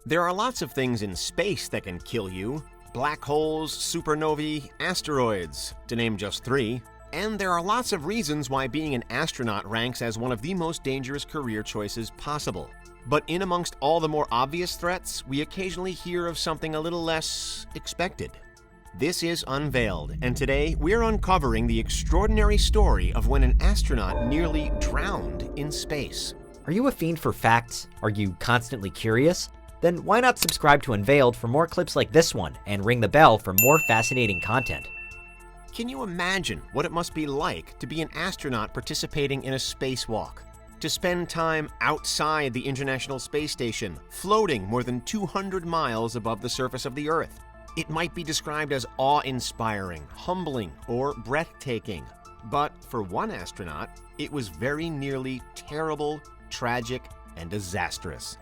There are lots of things in space that can kill you. Black holes, supernovae, asteroids, to name just three. And there are lots of reasons why being an astronaut ranks as one of the most dangerous career choices possible. But in amongst all the more obvious threats, we occasionally hear of something a little less expected. This is Unveiled, and today we're uncovering the extraordinary story of when an astronaut nearly drowned in space. Are you a fiend for facts? Are you constantly curious? Then why not subscribe to Unveiled for more clips like this one and ring the bell for more fascinating content? Can you imagine what it must be like to be an astronaut participating in a spacewalk? To spend time outside the International Space Station, floating more than 200 miles above the surface of the Earth? It might be described as awe-inspiring, humbling, or breathtaking. But for one astronaut, it was very nearly terrible, tragic, and disastrous.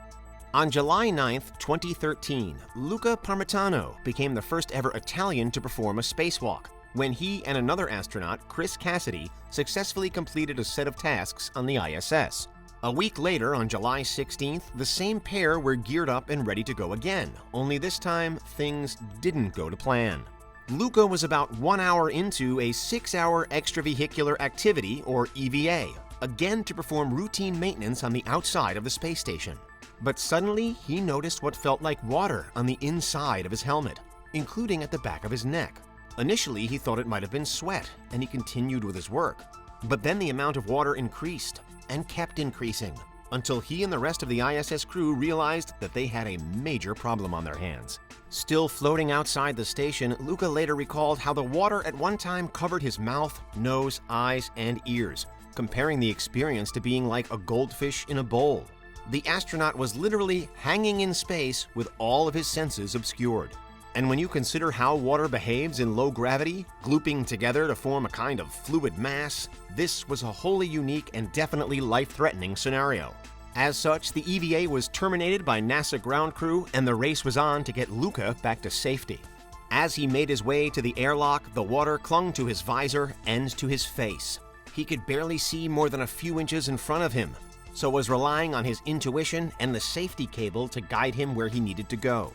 On July 9, 2013, Luca Parmitano became the first ever Italian to perform a spacewalk, when he and another astronaut, Chris Cassidy, successfully completed a set of tasks on the ISS. A week later, on July 16th, the same pair were geared up and ready to go again, only this time, things didn't go to plan. Luca was about 1 hour into a 6-hour extravehicular activity, or EVA, again to perform routine maintenance on the outside of the space station. But suddenly, he noticed what felt like water on the inside of his helmet, including at the back of his neck. Initially, he thought it might have been sweat, and he continued with his work. But then the amount of water increased, and kept increasing, until he and the rest of the ISS crew realized that they had a major problem on their hands. Still floating outside the station, Luca later recalled how the water at one time covered his mouth, nose, eyes, and ears, comparing the experience to being like a goldfish in a bowl. The astronaut was literally hanging in space with all of his senses obscured. And when you consider how water behaves in low gravity, glooping together to form a kind of fluid mass, this was a wholly unique and definitely life-threatening scenario. As such, the EVA was terminated by NASA ground crew, and the race was on to get Luca back to safety. As he made his way to the airlock, the water clung to his visor and to his face. He could barely see more than a few inches in front of him, so was relying on his intuition and the safety cable to guide him where he needed to go.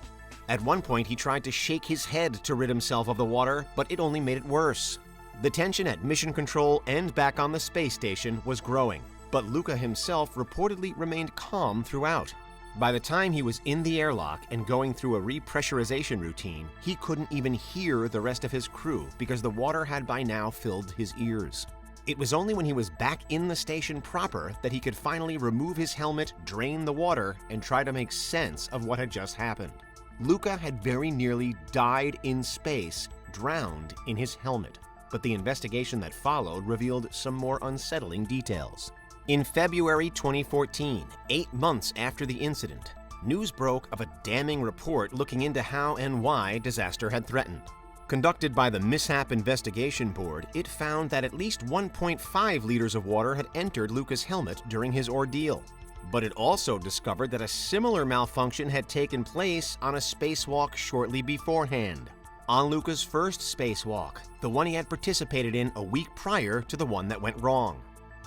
At one point, he tried to shake his head to rid himself of the water, but it only made it worse. The tension at mission control and back on the space station was growing, but Luca himself reportedly remained calm throughout. By the time he was in the airlock and going through a repressurization routine, he couldn't even hear the rest of his crew because the water had by now filled his ears. It was only when he was back in the station proper that he could finally remove his helmet, drain the water, and try to make sense of what had just happened. Luca had very nearly died in space, drowned in his helmet, but the investigation that followed revealed some more unsettling details. In February 2014, 8 months after the incident, news broke of a damning report looking into how and why disaster had threatened. Conducted by the Mishap Investigation Board, it found that at least 1.5 liters of water had entered Luca's helmet during his ordeal. But it also discovered that a similar malfunction had taken place on a spacewalk shortly beforehand. On Luca's first spacewalk, the one he had participated in a week prior to the one that went wrong.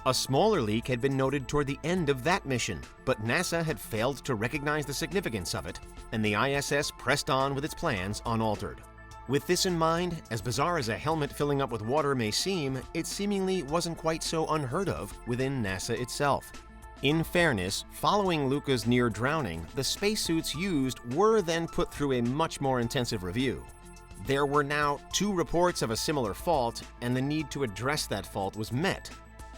A smaller leak had been noted toward the end of that mission, but NASA had failed to recognize the significance of it, and the ISS pressed on with its plans unaltered. With this in mind, as bizarre as a helmet filling up with water may seem, it seemingly wasn't quite so unheard of within NASA itself. In fairness, following Luca's near drowning, the spacesuits used were then put through a much more intensive review. There were now 2 reports of a similar fault, and the need to address that fault was met,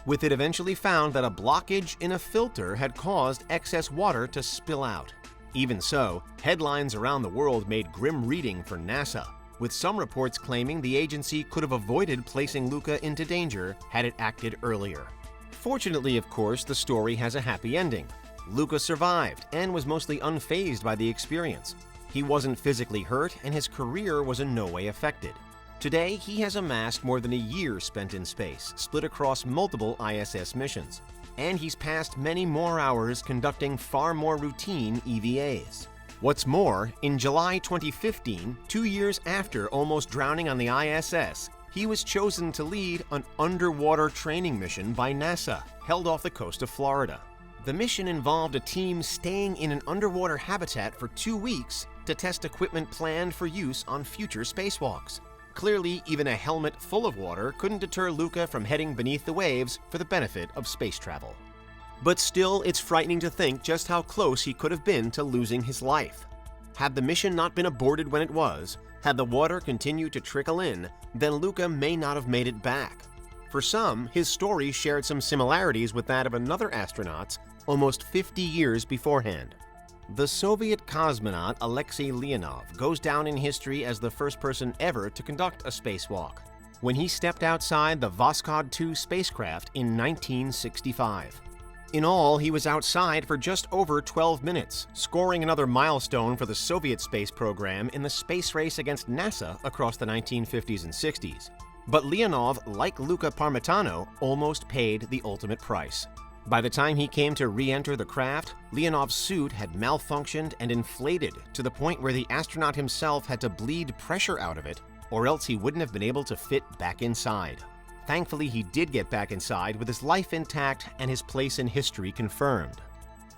with it eventually found that a blockage in a filter had caused excess water to spill out. Even so, headlines around the world made grim reading for NASA, with some reports claiming the agency could have avoided placing Luca into danger had it acted earlier. Fortunately, of course, the story has a happy ending. Luca survived and was mostly unfazed by the experience. He wasn't physically hurt, and his career was in no way affected. Today, he has amassed more than a year spent in space, split across multiple ISS missions. And he's passed many more hours conducting far more routine EVAs. What's more, in July 2015, 2 years after almost drowning on the ISS, he was chosen to lead an underwater training mission by NASA, held off the coast of Florida. The mission involved a team staying in an underwater habitat for 2 weeks to test equipment planned for use on future spacewalks. Clearly, even a helmet full of water couldn't deter Luca from heading beneath the waves for the benefit of space travel. But still, it's frightening to think just how close he could have been to losing his life. Had the mission not been aborted when it was, had the water continued to trickle in, then Luca may not have made it back. For some, his story shared some similarities with that of another astronaut almost 50 years beforehand. The Soviet cosmonaut Alexei Leonov goes down in history as the first person ever to conduct a spacewalk, when he stepped outside the Voskhod 2 spacecraft in 1965. In all, he was outside for just over 12 minutes, scoring another milestone for the Soviet space program in the space race against NASA across the 1950s and 60s. But Leonov, like Luca Parmitano, almost paid the ultimate price. By the time he came to re-enter the craft, Leonov's suit had malfunctioned and inflated to the point where the astronaut himself had to bleed pressure out of it, or else he wouldn't have been able to fit back inside. Thankfully, he did get back inside with his life intact and his place in history confirmed.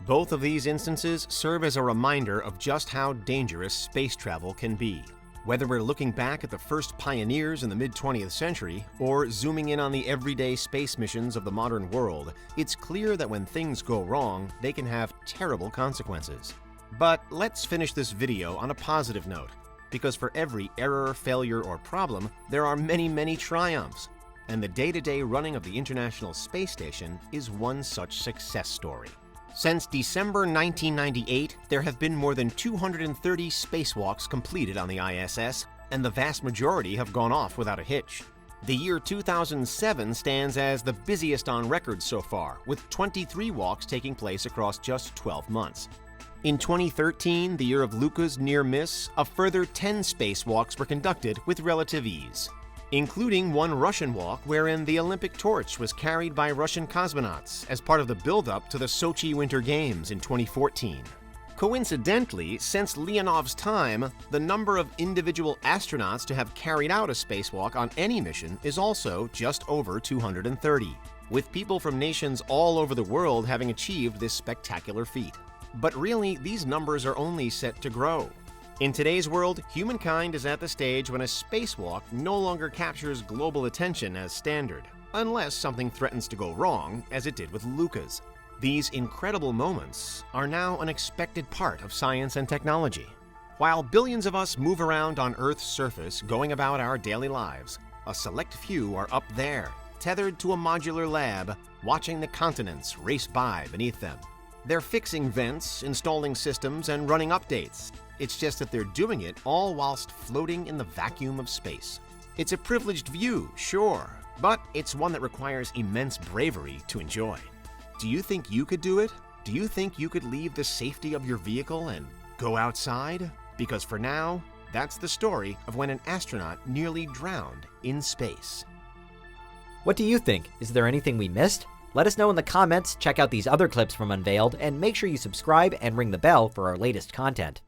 Both of these instances serve as a reminder of just how dangerous space travel can be. Whether we're looking back at the first pioneers in the mid-20th century or zooming in on the everyday space missions of the modern world, it's clear that when things go wrong, they can have terrible consequences. But let's finish this video on a positive note, because for every error, failure, or problem, there are many triumphs. And the day-to-day running of the International Space Station is one such success story. Since December 1998, there have been more than 230 spacewalks completed on the ISS, and the vast majority have gone off without a hitch. The year 2007 stands as the busiest on record so far, with 23 walks taking place across just 12 months. In 2013, the year of Luca's near miss, a further 10 spacewalks were conducted with relative ease, including one Russian walk wherein the Olympic torch was carried by Russian cosmonauts as part of the build-up to the Sochi Winter Games in 2014. Coincidentally, since Leonov's time, the number of individual astronauts to have carried out a spacewalk on any mission is also just over 230, with people from nations all over the world having achieved this spectacular feat. But really, these numbers are only set to grow. In today's world, humankind is at the stage when a spacewalk no longer captures global attention as standard, unless something threatens to go wrong, as it did with Luca's. These incredible moments are now an expected part of science and technology. While billions of us move around on Earth's surface going about our daily lives, a select few are up there, tethered to a modular lab, watching the continents race by beneath them. They're fixing vents, installing systems, and running updates. It's just that they're doing it all whilst floating in the vacuum of space. It's a privileged view, sure, but it's one that requires immense bravery to enjoy. Do you think you could do it? Do you think you could leave the safety of your vehicle and go outside? Because for now, that's the story of when an astronaut nearly drowned in space. What do you think? Is there anything we missed? Let us know in the comments, check out these other clips from Unveiled, and make sure you subscribe and ring the bell for our latest content.